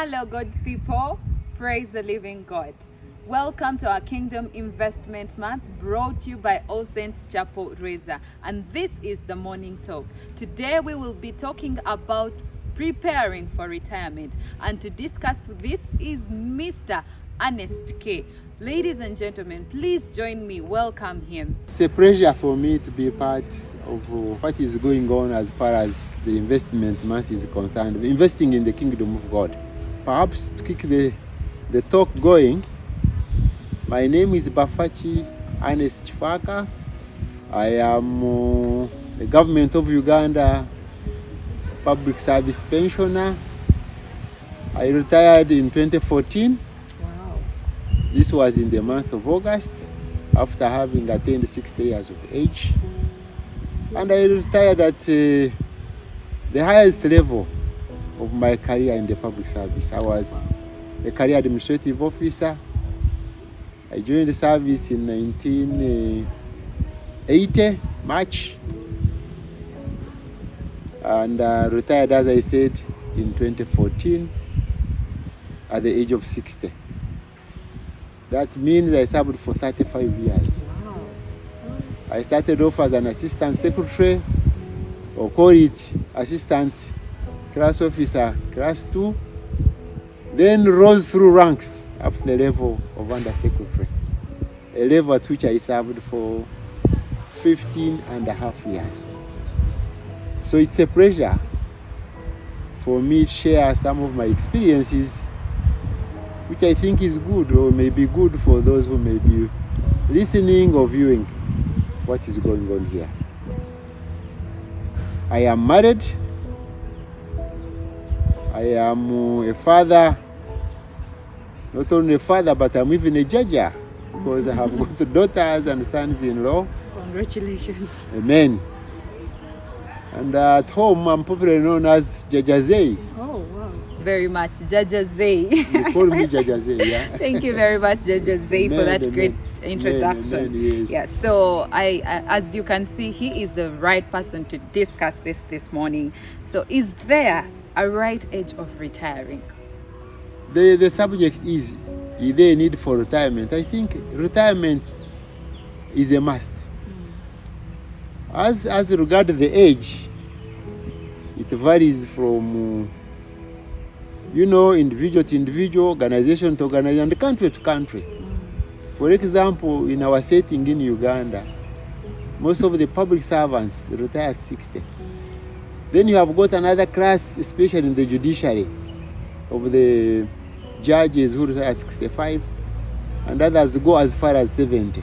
Hello, God's people. Praise the living God. Welcome to our Kingdom Investment Month, brought to you by All Saints Chapel Reza. And this is the Morning Talk. Today we will be talking about preparing for retirement. And to discuss this is Mr. Ernest K. Ladies and gentlemen, please join me. Welcome him. It's a pleasure for me to be part of what is going on as far as the investment month is concerned, investing in the kingdom of God. Perhaps to keep the talk going, my name is Bafaki Ernest Kifaka. I am the government of Uganda public service pensioner. I retired in 2014. Wow. This was in the month of August after having attained 60 years of age. And I retired at the highest level of my career in the public service. I was a career administrative officer. I joined the service in 1980, March, and retired, as I said, in 2014 at the age of 60. That means I served for 35 years. I started off as an assistant secretary, or call it assistant class officer, class 2, then rose through ranks up to the level of under secretary, a level at which I served for 15.5 years. So it's a pleasure for me to share some of my experiences, which I think is good, or may be good for those who may be listening or viewing what is going on here. I am married. I am a father, not only a father, but I'm even a judge, because I have got daughters and sons-in-law. Congratulations. Amen. And at home, I'm popularly known as Jaja Zay. Oh, wow. Very much, Jaja Zay. They call me Jaja Zay, yeah. Thank you very much, Jaja Zay, for that great introduction. Yes. Yeah, so as you can see, he is the right person to discuss this morning. So is there a right age of retiring? The subject is there need for retirement. I think retirement is a must. As regard the age, it varies from individual to individual, organization to organization, and country to country. For example, in our setting in Uganda, most of the public servants retire at 60. Then you have got another class, especially in the judiciary, of the judges who retire at 65, and others go as far as 70.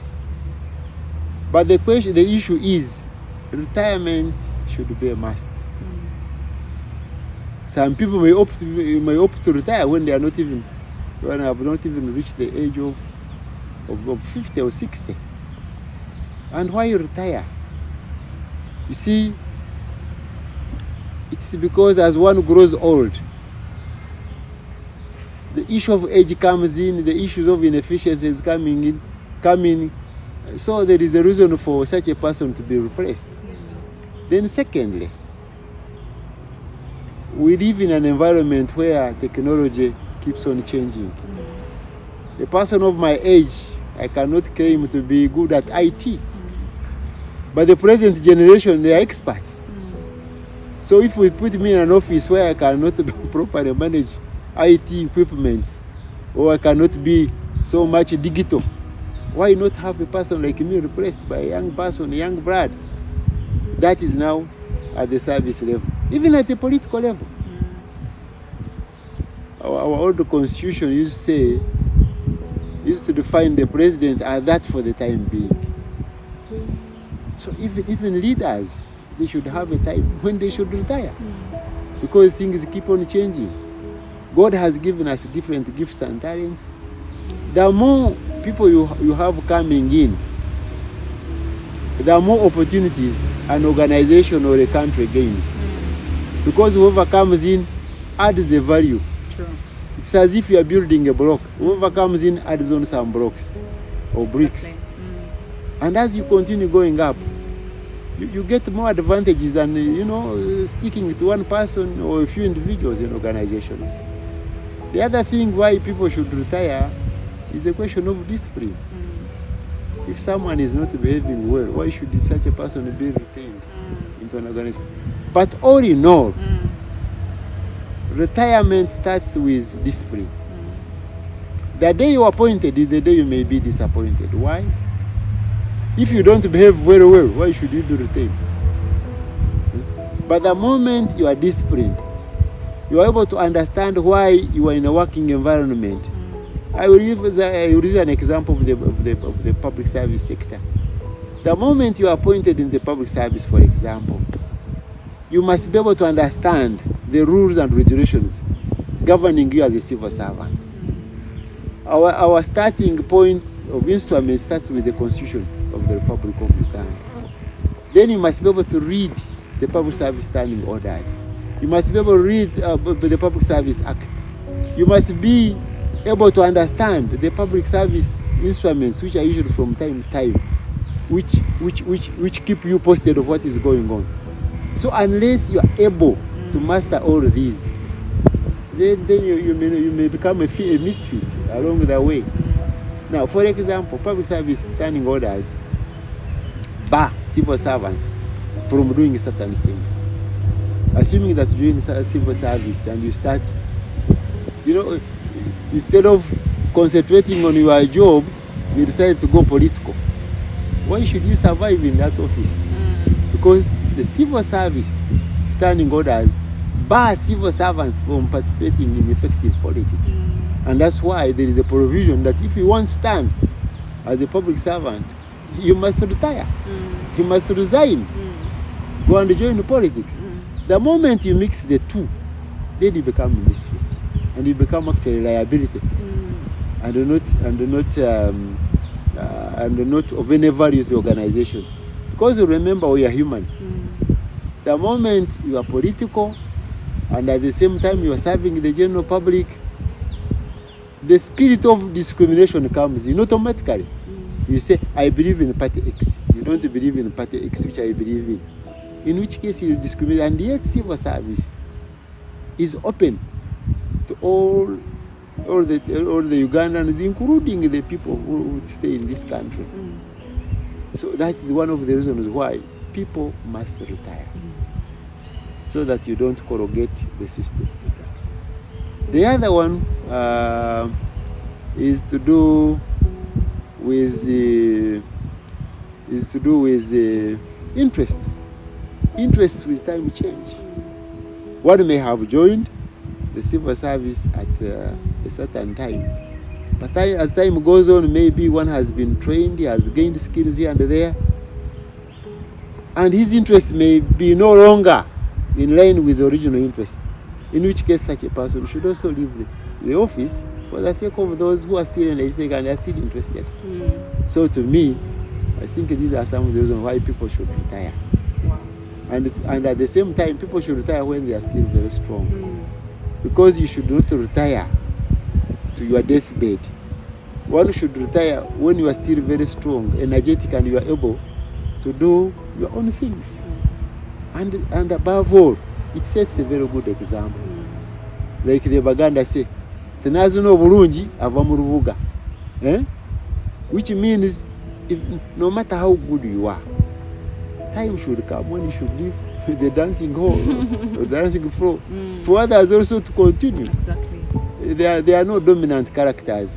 But the issue is, retirement should be a must. Some people may opt to retire when they have not even reached the age of 50 or 60. And why retire? You see, it's because as one grows old, the issue of age comes in, the issues of inefficiencies coming. So there is a reason for such a person to be replaced. Then secondly, we live in an environment where technology keeps on changing. A person of my age, I cannot claim to be good at IT. But the present generation, they are experts. So if we put me in an office where I cannot properly manage IT equipment, or I cannot be so much digital, why not have a person like me replaced by a young person, a young blood that is now at the service level, even at the political level? Our old constitution used to define the president as that for the time being. So even leaders, they should have a time when they should retire, because things keep on changing. God has given us different gifts and talents. The more people you have coming in, the more opportunities an organization or a country gains. Because whoever comes in adds the value. True. It's as if you are building a block. Whoever comes in adds on some blocks or bricks. Exactly. And as you continue going up, you get more advantages than sticking with one person or a few individuals in organizations. The other thing why people should retire is a question of discipline. If someone is not behaving well, why should such a person be retained into an organization? But all in all, retirement starts with discipline. The day you are appointed is the day you may be disappointed. Why? If you don't behave very well, why should you be retained? But the moment you are disciplined, you are able to understand why you are in a working environment. I will use an example of the public service sector. The moment you are appointed in the public service, for example, you must be able to understand the rules and regulations governing you as a civil servant. Our starting point of instrument starts with the Constitution of the Republic of Uganda. Then you must be able to read the Public Service Standing Orders. You must be able to read the Public Service Act. You must be able to understand the public service instruments which are issued from time to time, which keep you posted of what is going on. So unless you are able to master all of these, then you may become a misfit along the way. Now, for example, public service standing orders bar civil servants from doing certain things. Assuming that you're doing civil service and you start, instead of concentrating on your job, you decide to go political. Why should you survive in that office? Because the civil service standing orders bar civil servants from participating in effective politics. And that's why there is a provision that if you want to stand as a public servant, you must retire. You must resign. Go and join politics. The moment you mix the two, then you become a misfit. And you become actually a liability. And not of any value to the organization. Because remember, we are human. The moment you are political and at the same time you are serving the general public, the spirit of discrimination comes in automatically. You say, I believe in party X. You don't believe in party X, which I believe in. In which case you discriminate. And yet civil service is open to all the Ugandans, including the people who stay in this country. So that is one of the reasons why people must retire. So that you don't corrugate the system. Exactly. The other one is to do with interest. Interest with time change. One may have joined the civil service at a certain time, but as time goes on, maybe one has been trained, he has gained skills here and there, and his interest may be no longer in line with the original interest, in which case such a person should also leave the office for the sake of those who are still in the stake and are still interested. So to me, I think these are some of the reasons why people should retire. Wow. And at the same time, people should retire when they are still very strong. Because you should not retire to your deathbed. One should retire when you are still very strong, energetic, and you are able to do your own things. And above all, it sets a very good example. Like the Baganda say, Tenazuno Burunji ava mu rubuga. Which means, no matter how good you are, time should come when you should leave the dancing hall or dancing floor for others also to continue. Exactly. There are no dominant characters.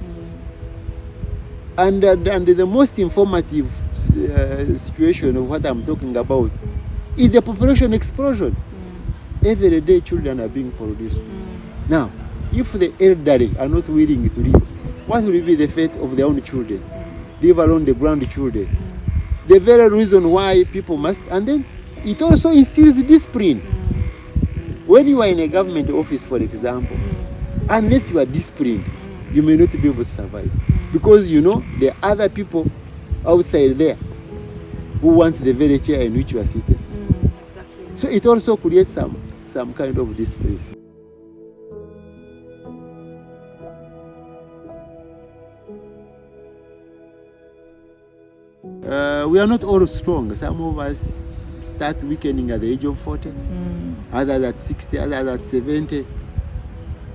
And the most informative situation of what I'm talking about is the population explosion. Every day children are being produced. Now, if the elderly are not willing to live, what will be the fate of their own children, leave alone the grandchildren? The very reason why people must, and then it also instills discipline. When you are in a government office, for example, unless you are disciplined, you may not be able to survive. Because there are other people outside there who want the very chair in which you are seated. Exactly. So it also creates some kind of discipline. We are not all strong. Some of us start weakening at the age of 40, others at 60, others at 70.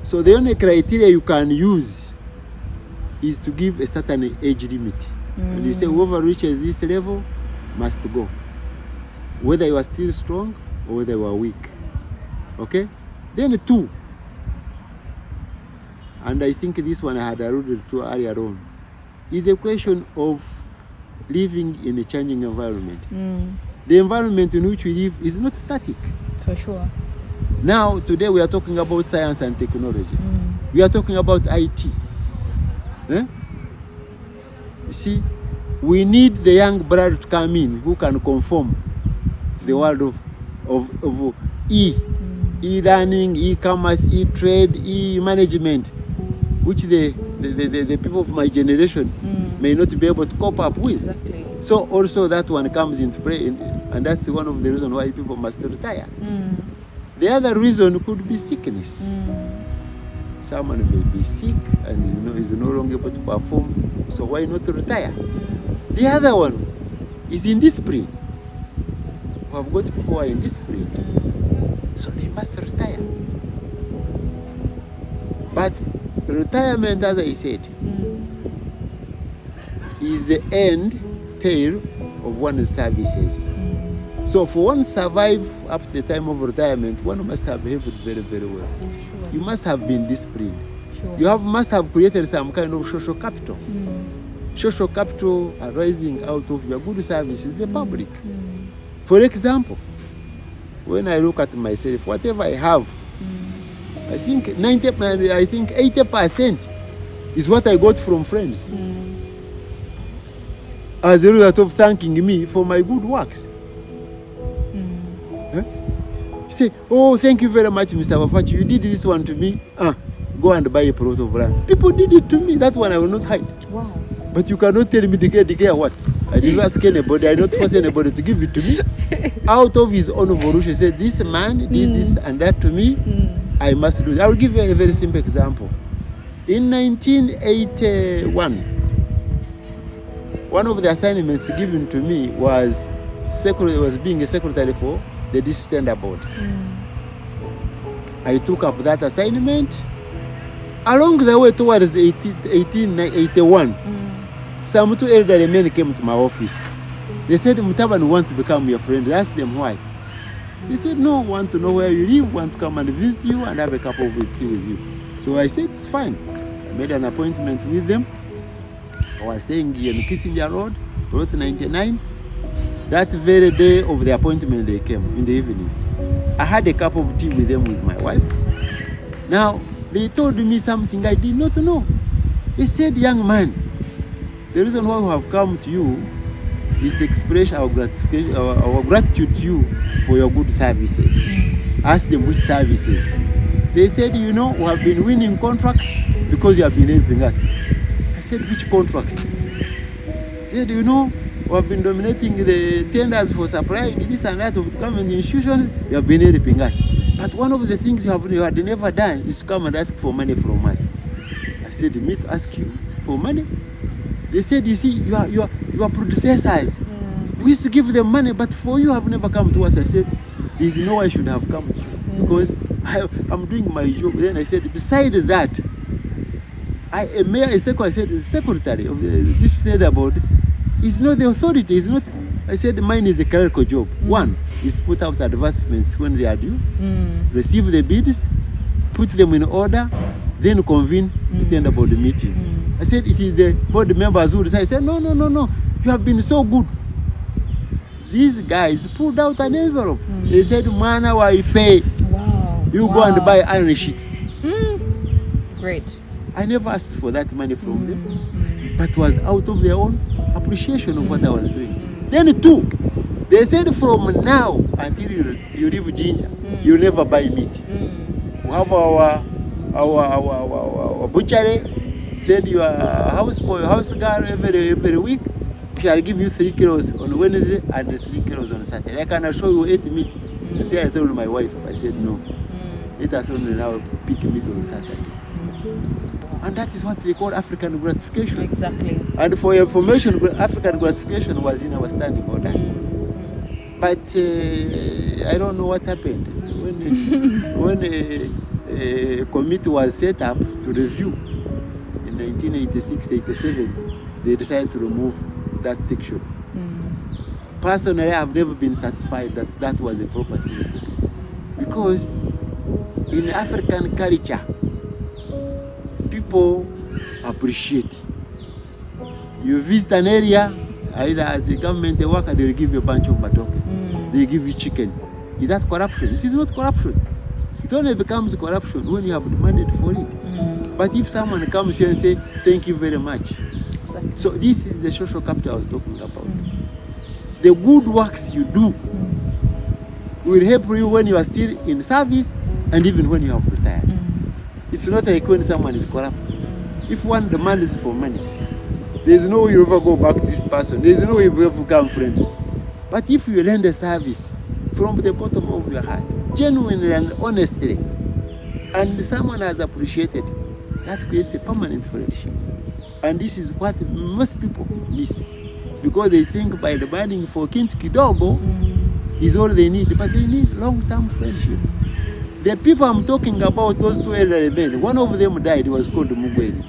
So the only criteria you can use is to give a certain age limit. And you say whoever reaches this level must go. Whether you are still strong or whether you are weak. Okay? Then 2. And I think this one I had alluded to earlier on, is the question of living in a changing environment. The environment in which we live is not static. For sure. Now, today we are talking about science and technology. We are talking about IT. You see, we need the young blood to come in who can conform to the world of e-learning, e-commerce, e-trade, e-management, which the people of my generation may not be able to cope up with. Exactly. So also that one comes into play, and that's one of the reasons why people must retire. The other reason could be sickness. Someone may be sick and is no longer able to perform, so why not retire? The other one is indiscipline. We have got people who are indisciplined, so they must retire. But retirement, as I said, is the end tail of one's services. So for one to survive up to the time of retirement, one must have behaved very, very well. Sure. You must have been disciplined. Sure. You must have created some kind of social capital. Social capital arising out of your good services to the public. For example, when I look at myself, whatever I have, I think 80% is what I got from friends. As a result of thanking me for my good works. Say, oh, thank you very much, Mr. Bafaki. You did this one to me. Go and buy a plot of land. People did it to me. That one I will not hide. Wow. But you cannot tell me declare what? I didn't ask anybody. I did not force anybody to give it to me. Out of his own volition, said, this man did this and that to me. I must do it. I will give you a very simple example. In 1981, one of the assignments given to me was being a secretary for the district tender board. I took up that assignment. Along the way towards 1881, some 2 elderly men came to my office. They said, Mutaban want to become your friend. I asked them why. They said, no, want to know where you live, want to come and visit you and have a cup of tea with you. So I said, it's fine. I made an appointment with them. I was staying in Kissinger Road, Route 99. That very day of the appointment, they came in the evening. I had a cup of tea with them with my wife. Now, they told me something I did not know. They said, young man, the reason why we have come to you is to express our gratitude to you for your good services. Ask them which services. They said, we have been winning contracts because you have been helping us. I said, which contracts? They said, we have been dominating the tenders for supplying this and that of government institutions. You have been helping us. But one of the things you had never done is to come and ask for money from us. I said, me to ask you for money? They said, you see, you are predecessors. We used to give them money, but for you have never come to us. I said, there is no way I should have come to you because I'm doing my job. Then I said, beside that, I said, the secretary of this tender board is not the authority. Is not. I said, mine is a clerical job. One is to put out advertisements when they are due, receive the bids, put them in order, then convene the tender board meeting. I said, it is the board members who decide. I said, no, you have been so good. These guys pulled out an envelope. They said, Mana Waife, you go and buy iron sheets. Great. I never asked for that money from them, but was out of their own appreciation of what I was doing. Then 2, they said from now until you leave Ginger, you'll never buy meat. We have our butchery. Said your house girl every week shall give you 3 kilos on Wednesday and 3 kilos on Saturday. I can assure you 8 meat. Until I told my wife, I said no. Let us only now pick meat on Saturday. And that is what they call African gratification. Exactly. And for your information, African gratification was in our standing orders. But I don't know what happened. When a committee was set up to review. In 1986-87, they decided to remove that section. Personally, I have never been satisfied that that was a proper thing to do. Because in African culture, people appreciate. You visit an area, either as a government worker, they will give you a bunch of matoke. They give you chicken. Is that corruption? It is not corruption. It only becomes corruption when you have demanded for it. But if someone comes here and say, thank you very much. Exactly. So this is the social capital I was talking about. The good works you do will help you when you are still in service and even when you have retired. It's not like when someone is corrupt. If one demands for money, there is no way you ever go back to this person. There is no way you ever become friends. But if you render service from the bottom of your heart, genuinely and honestly, and someone has appreciated, that creates a permanent friendship. And this is what most people miss. Because they think by demanding for kintu kidogo is all they need, but they need long-term friendship. The people I'm talking about, those two elderly men, one of them died, he was called Mugweli.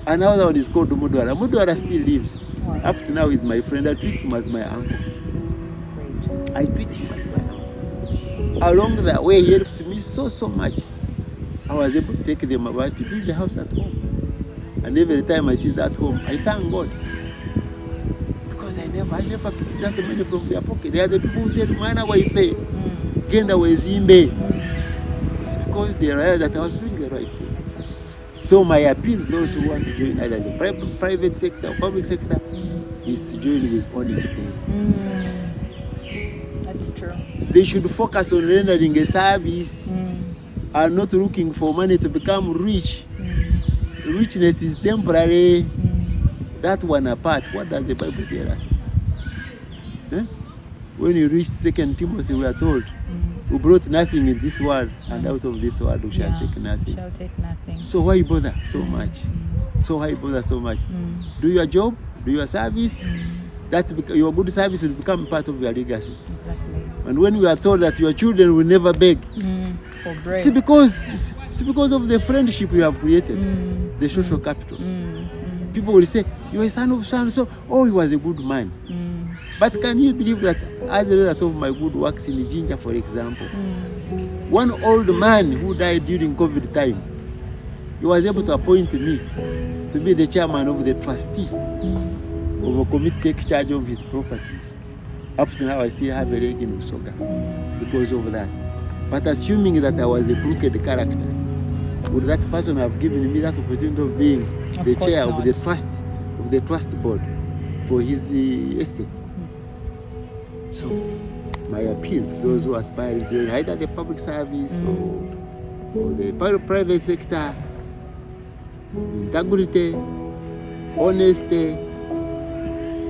Another one is called Mudwara. Mudwara still lives. Up to now he's my friend. I treat him as my uncle. I treat him as my uncle. Along the way, he helped me so much. I was able to take them about to build the house at home. And every time I see that home, I thank God. Because I never picked that money from their pocket. They are the people who said, Mwana waife, genda wezimbe. It's because they realized that I was doing the right thing. So my appeal to those who want to join either the private sector or public sector is to join with honesty. That's true. They should focus on rendering a service and not looking for money to become rich. Richness is temporary. That one apart, what does the Bible tell us? When you reach 2 Timothy, we are told, we brought nothing in this world, and out of this world we shall take nothing. Shall take nothing. So why bother so much? So why bother so much? Do your job, do your service. That your good service will become part of your legacy. Exactly. And when we are told that your children will never beg, for bread. See, because of the friendship you have created, the social capital. People will say, you are a son of so. Oh, he was a good man. But can you believe that as a result of my good works in Jinja, for example, one old man who died during COVID time, he was able to appoint me to be the chairman of the trustee of a committee take charge of his properties. Up to now, I still have a leg in Usoga because of that. But assuming that I was a crooked character, would that person have given me that opportunity of being the chair of the trust board for his estate? So, my appeal to those who aspire to either the public service or the private sector, integrity, honesty,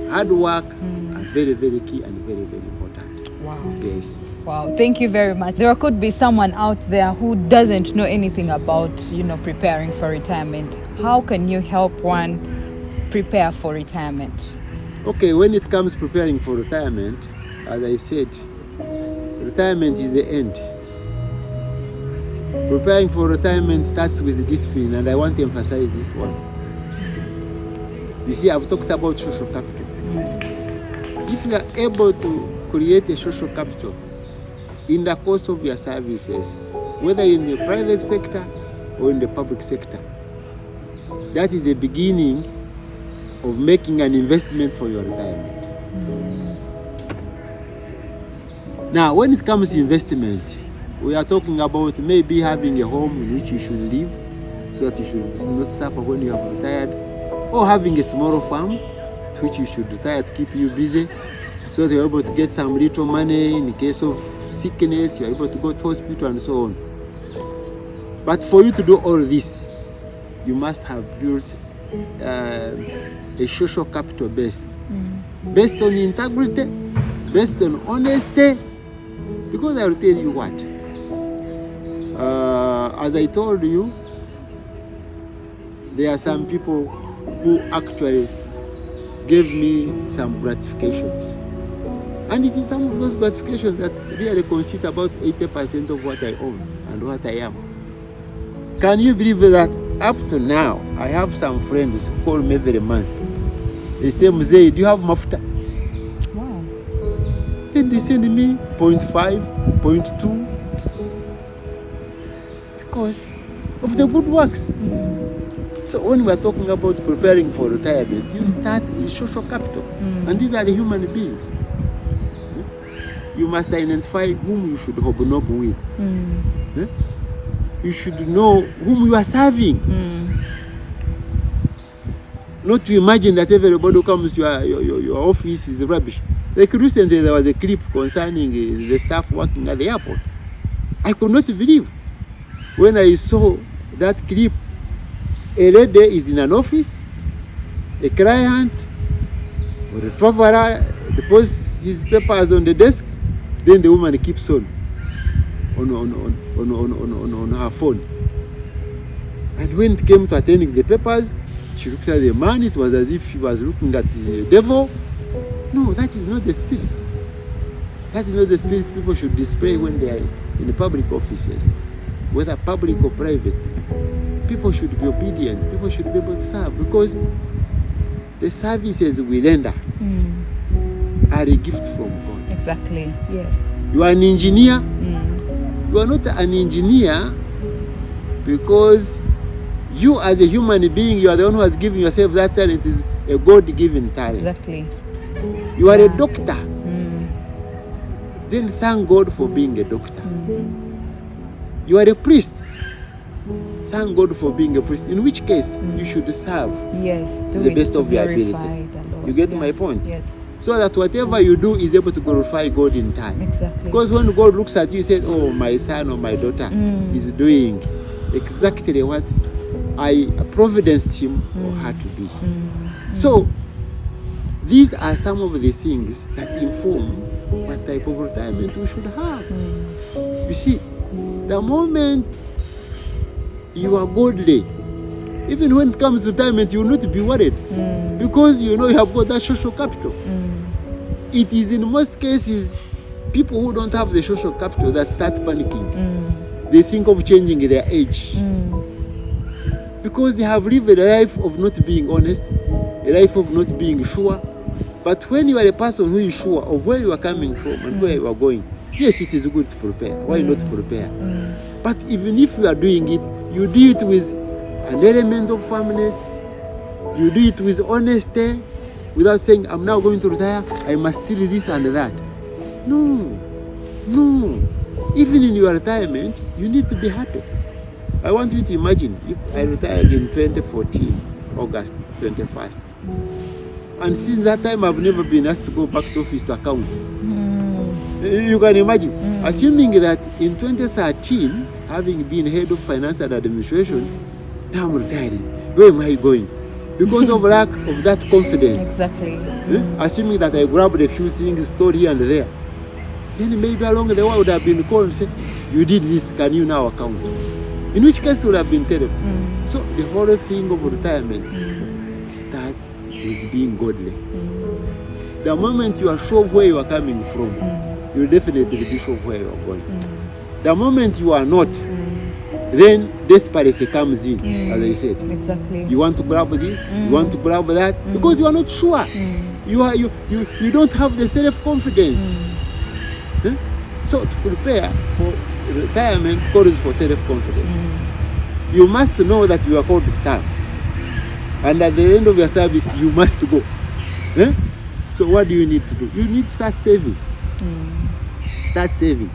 hard work are very, very key and very, very important. Wow. Yes. Wow, thank you very much. There could be someone out there who doesn't know anything about, preparing for retirement. How can you help one prepare for retirement? Okay, when it comes preparing for retirement, as I said, retirement is the end. Preparing for retirement starts with discipline, and I want to emphasize this one. You see, I've talked about social capital. If you are able to create a social capital in the course of your services, whether in the private sector or in the public sector, that is the beginning of making an investment for your retirement. Now, when it comes to investment, we are talking about maybe having a home in which you should live so that you should not suffer when you have retired, or having a small farm to which you should retire to keep you busy so that you're able to get some little money in case of sickness, you're able to go to hospital and so on. But for you to do all this, you must have built a social capital base, based on integrity, based on honesty. Because I will tell you what, as I told you, there are some people who actually gave me some gratifications. And it is some of those gratifications that really constitute about 80% of what I own and what I am. Can you believe that up to now, I have some friends who call me every month. They say, Mzee, do you have mafuta? Wow. Then they send me 0.5, 0.2, because of the good works. So when we are talking about preparing for retirement, you start with social capital. And these are the human beings. You must identify whom you should hobnob with. You should know whom you are serving. Not to imagine that everybody who comes to your office is rubbish. Like recently there was a clip concerning the staff working at the airport. I could not believe when I saw that clip. A lady is in an office, a client or a traveler deposits his papers on the desk, then the woman keeps on her phone. And when it came to attending the papers, she looked at the man. It was as if she was looking at the devil. No, that is not the spirit. That is not the spirit people should display when they are in the public offices, whether public or private. People should be obedient. People should be able to serve, because the services we render are a gift from God. Exactly. Yes. You are an engineer. You are not an engineer because you, as a human being, you are the one who has given yourself that talent. It is a God-given talent. Exactly. You are a doctor. Then thank God for being a doctor. You are a priest. Thank God for being a priest. In which case, you should serve to the best of your ability. You get my point? Yes. So that whatever you do is able to glorify God in time. Exactly. Because when God looks at you, he says, oh, my son or my daughter is doing exactly what I providenced him or her to be. So, these are some of the things that inform what type of retirement we should have. You see, the moment you are godly, even when it comes to retirement, you will not be worried, because you know you have got that social capital. It is in most cases people who don't have the social capital that start panicking. They think of changing their age because they have lived a life of not being honest, a life of not being sure. But when you are a person who is sure of where you are coming from and where you are going, yes, it is good to prepare. Why not prepare? But even if you are doing it, you do it with an element of firmness. You do it with honesty, without saying, I'm now going to retire, I must steal this and that. No. Even in your retirement, you need to be happy. I want you to imagine if I retired in 2014, August 21st. And since that time, I've never been asked to go back to office to account. You can imagine. Assuming that in 2013, having been head of finance and administration, now I'm retiring. Where am I going? Because of lack of that confidence. Exactly. Assuming that I grabbed a few things stored here and there, then maybe along the way I would have been called and said, you did this, can you now account? In which case it would have been terrible. So the whole thing of retirement starts with being godly. The moment you are sure of where you are coming from, you will definitely be sure of where you are going. The moment you are not, then desperation comes in, as I said. Exactly. You want to grab this, you want to grab that, because you are not sure. You don't have the self-confidence. So to prepare for retirement calls for self-confidence. You must know that you are called to serve. And at the end of your service, you must go. So what do you need to do? You need to start saving. Start saving.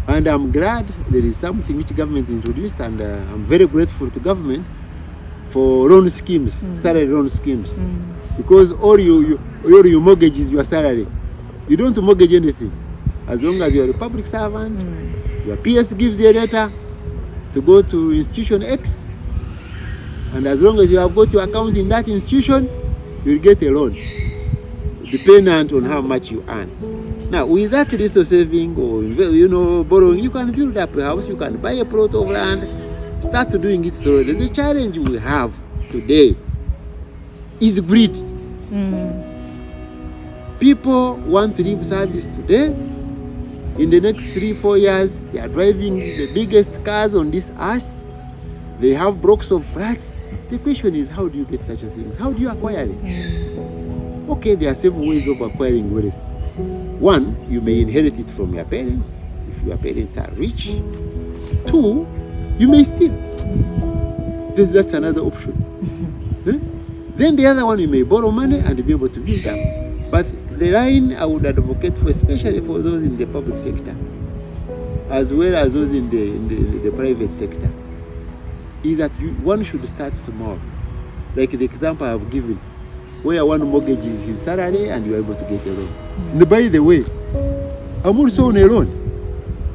And I'm glad there is something which government introduced, and I'm very grateful to government for loan schemes, salary loan schemes. Because all your mortgage is your salary. You don't mortgage anything. As long as you're a public servant, your PS gives you a letter to go to institution X, and as long as you have got your account in that institution, you'll get a loan, dependent on how much you earn. Now, with that little saving or borrowing, you can build up a house, you can buy a plot of land, start doing it slowly. The challenge we have today is greed. People want to leave service today. In the next 3-4 years, they are driving the biggest cars on this earth. They have blocks of flats. The question is, how do you get such a thing? How do you acquire it? Okay, there are several ways of acquiring wealth. One, you may inherit it from your parents, if your parents are rich. Two, you may steal. That's another option. Then the other one, you may borrow money and be able to build up. But the line I would advocate for, especially for those in the public sector, as well as those in the private sector, is that one should start small. Like the example I've given, where one mortgage is his salary and you are able to get a loan. And by the way, I'm also on a loan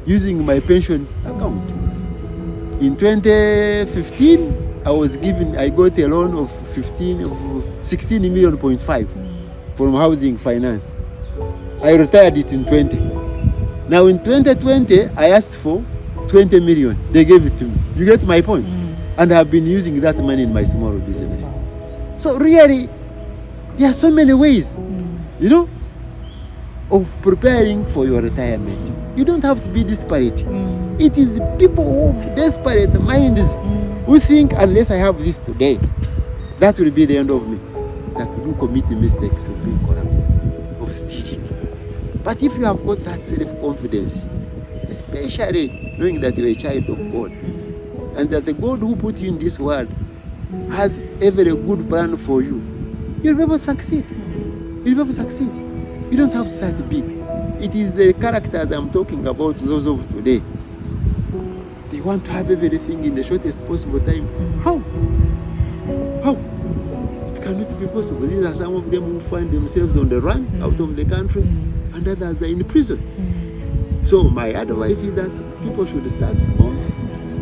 using my pension account. In 2015, I got a loan of 16.5 million from Housing Finance. I retired it in 20. Now in 2020, I asked for 20 million. They gave it to me. You get my point? And I've been using that money in my small business. So really, there are so many ways, of preparing for your retirement. You don't have to be desperate. It is people who have desperate minds who think, unless I have this today, that will be the end of me. That will commit mistakes of being corrupt, of stealing. But if you have got that self-confidence, especially knowing that you're a child of God, and that the God who put you in this world has a very good plan for you, you'll be able to succeed. You'll be able to succeed. You don't have to start big. It is the characters I'm talking about, those of today. They want to have everything in the shortest possible time. How? It cannot be possible. These are some of them who find themselves on the run out of the country, and others are in prison. So my advice is that people should start small.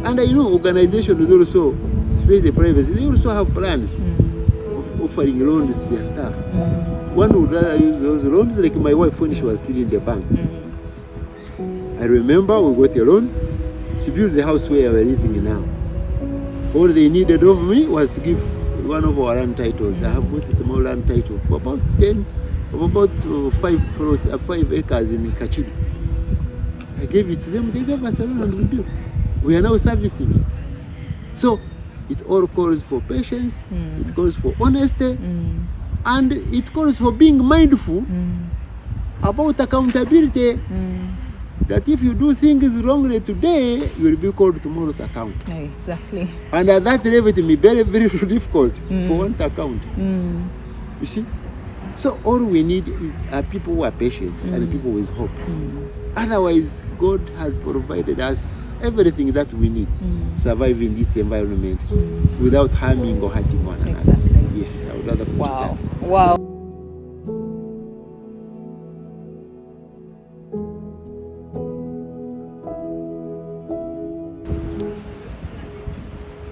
And I know organizations also, especially the private, they also have plans of offering loans to their staff. One would rather use those loans, like my wife when she was still in the bank. I remember we got a loan to build the house where we're living now. All they needed of me was to give one of our land titles. I have got a small land title, about 5 acres in Kachidi. I gave it to them, they gave us a loan and we built. We are now servicing it. So it all calls for patience, it calls for honesty, and it calls for being mindful about accountability. That if you do things wrongly today, you will be called tomorrow to account. Exactly. And at that level, it may be very, very difficult for one to account. You see? So all we need is people who are patient and people with hope. Otherwise, God has provided us everything that we need to survive in this environment without harming or hurting one another. Exactly. Yes, I would rather put it Wow. that. Wow.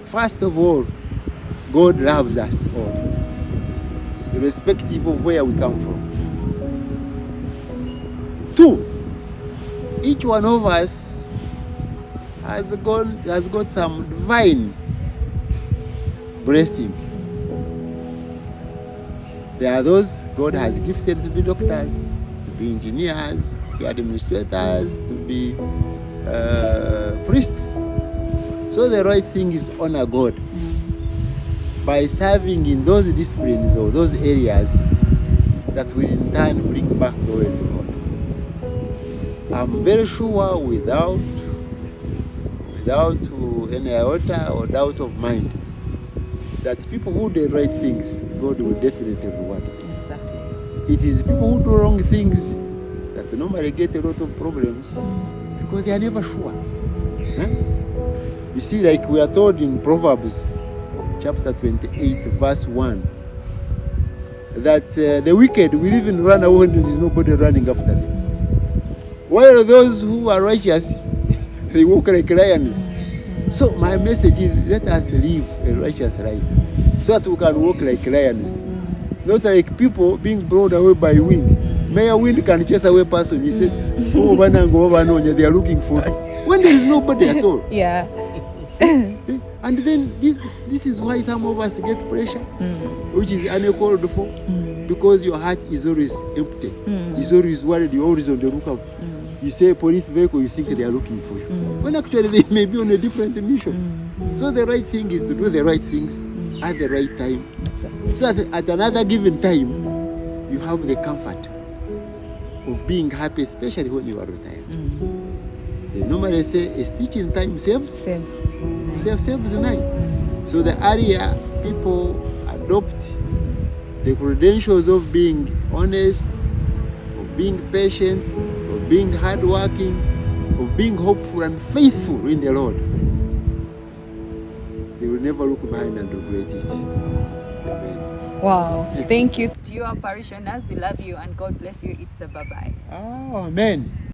First of all, God loves us all, irrespective of where we come from. 2, each one of us has got some divine blessing. There are those God has gifted to be doctors, to be engineers, to be administrators, to be priests. So the right thing is to honor God by serving in those disciplines or those areas that will in turn bring back glory to God. I'm very sure without any iota or doubt of mind that people who do the right things, God will definitely reward them. Exactly. It is people who do wrong things that normally get a lot of problems because they are never sure. You see, like we are told in Proverbs chapter 28, verse 1, that the wicked will even run away when there is nobody running after them. While those who are righteous, they walk like lions. So my message is, let us live a righteous life so that we can walk like lions. Not like people being blown away by wind. May a wind can chase away a person. He says, oh, they are looking for me. When there is nobody at all. Yeah. And then this is why some of us get pressure, which is uncalled for, because your heart is always empty. It's always worried, you're always on the lookout. You say police vehicle, you think they are looking for you. When actually they may be on a different mission. So the right thing is to do the right things at the right time. Exactly. So at another given time, you have the comfort of being happy, especially when you are retired. They normally say a stitch in time saves nine. So the earlier people adopt the credentials of being honest, of being patient, of being hardworking, of being hopeful and faithful in the Lord, they will never look behind and regret it. Amen. Wow. Thank you to your parishioners. We love you and God bless you. It's a bye-bye. Oh, amen.